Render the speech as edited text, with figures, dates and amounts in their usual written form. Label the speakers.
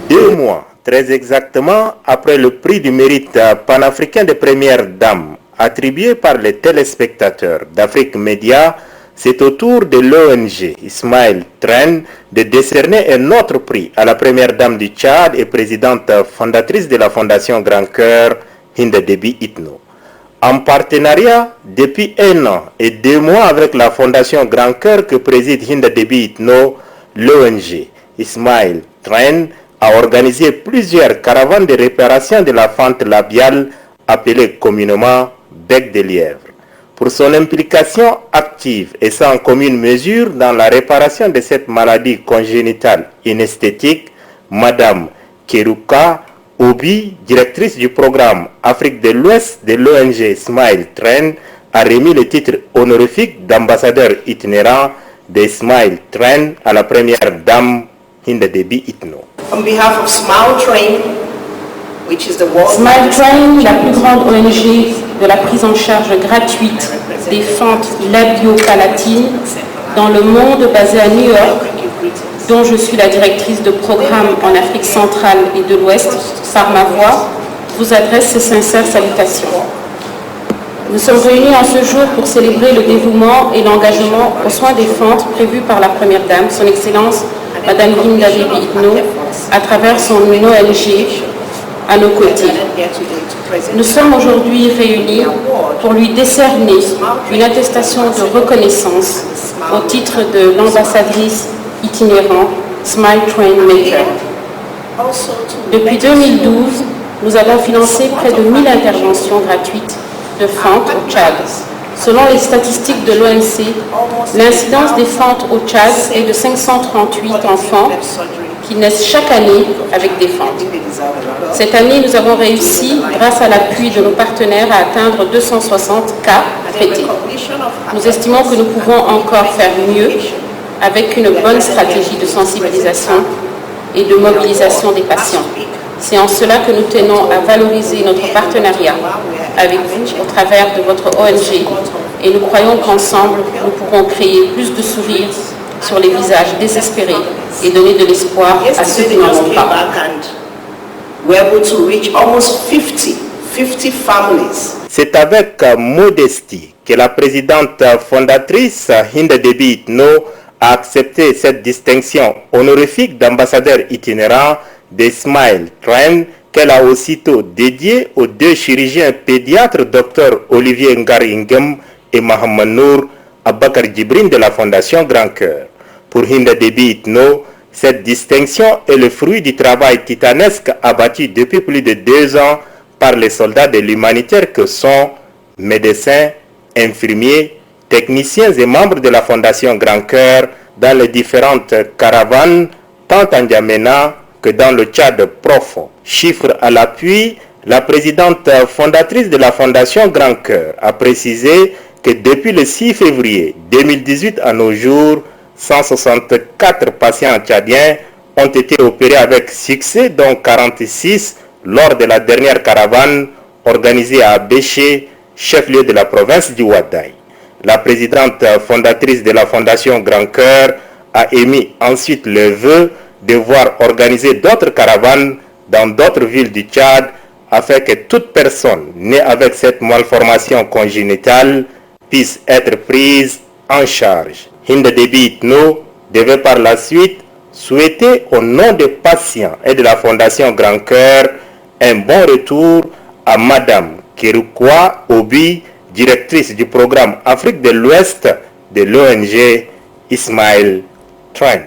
Speaker 1: 2 mois, très exactement, après le prix du mérite panafricain des premières dames, attribué par les téléspectateurs d'Afrique Média, c'est au tour de l'ONG Ismaël Tren de décerner un autre prix à la première dame du Tchad et présidente fondatrice de la Fondation Grand Cœur, Hinda Déby Itno. En partenariat depuis 1 an et 2 mois avec la Fondation Grand Cœur que préside Hinda Déby Itno, l'ONG Ismaël Tren a organisé plusieurs caravanes de réparation de la fente labiale appelée communément bec de lièvre. Pour son implication active et sans commune mesure dans la réparation de cette maladie congénitale inesthétique, Madame Keruka Obi, directrice du programme Afrique de l'Ouest de l'ONG Ismaël Tren, a remis le titre honorifique d'ambassadeur itinérant d'Ismaël Tren à la première dame Hinda Déby Itno.
Speaker 2: On behalf of Smile Train, which is the world
Speaker 3: Smile Train, la plus grande ONG de la prise en charge gratuite des fentes labio-palatines dans le monde, basée à New York, dont je suis la directrice de programme en Afrique centrale et de l'Ouest, par ma voix, vous adresse ces sincères salutations. Nous sommes réunis en ce jour pour célébrer le dévouement et l'engagement aux soins des fentes prévus par la Première Dame, son Excellence Madame Hinda Déby Itno, à travers son ONG à nos côtés. Nous sommes aujourd'hui réunis pour lui décerner une attestation de reconnaissance au titre de l'ambassadrice itinérante Smile Train Maker. Depuis 2012, nous avons financé près de 1000 interventions gratuites de fentes au Tchad. Selon les statistiques de l'OMC, l'incidence des fentes au Tchad est de 538 enfants qui naissent chaque année avec des fentes. Cette année, nous avons réussi, grâce à l'appui de nos partenaires, à atteindre 260 cas traités. Nous estimons que nous pouvons encore faire mieux avec une bonne stratégie de sensibilisation et de mobilisation des patients. C'est en cela que nous tenons à valoriser notre partenariat avec vous au travers de votre ONG et nous croyons qu'ensemble, nous pourrons créer plus de sourires sur les visages désespérés et donner de l'espoir à ceux qui n'en ont pas.
Speaker 1: C'est avec modestie que la présidente fondatrice Hinda Déby Itno a accepté cette distinction honorifique d'ambassadeur itinérant d'Ismaël Tren qu'elle a aussitôt dédiée aux 2 chirurgiens pédiatres, Dr Olivier Ngaringem et Mohamed Nour Abakar Djibrin de la Fondation Grand Cœur. Pour Hinda Déby Itno, cette distinction est le fruit du travail titanesque abattu depuis plus de 2 ans par les soldats de l'humanitaire que sont médecins, infirmiers, techniciens et membres de la Fondation Grand Cœur dans les différentes caravanes, tant en N'Djamena que dans le Tchad profond. Chiffre à l'appui, la présidente fondatrice de la Fondation Grand Cœur a précisé que depuis le 6 février 2018 à nos jours, 164 patients tchadiens ont été opérés avec succès, dont 46 lors de la dernière caravane organisée à Béché, chef-lieu de la province du Ouaddaï. La présidente fondatrice de la Fondation Grand Cœur a émis ensuite le vœu de voir organiser d'autres caravanes dans d'autres villes du Tchad afin que toute personne née avec cette malformation congénitale puisse être prise en charge. Hinda Déby Itno devait par la suite souhaiter au nom des patients et de la Fondation Grand Cœur un bon retour à Madame Keruka Obi, directrice du programme Afrique de l'Ouest de l'ONG Ismaël Tren.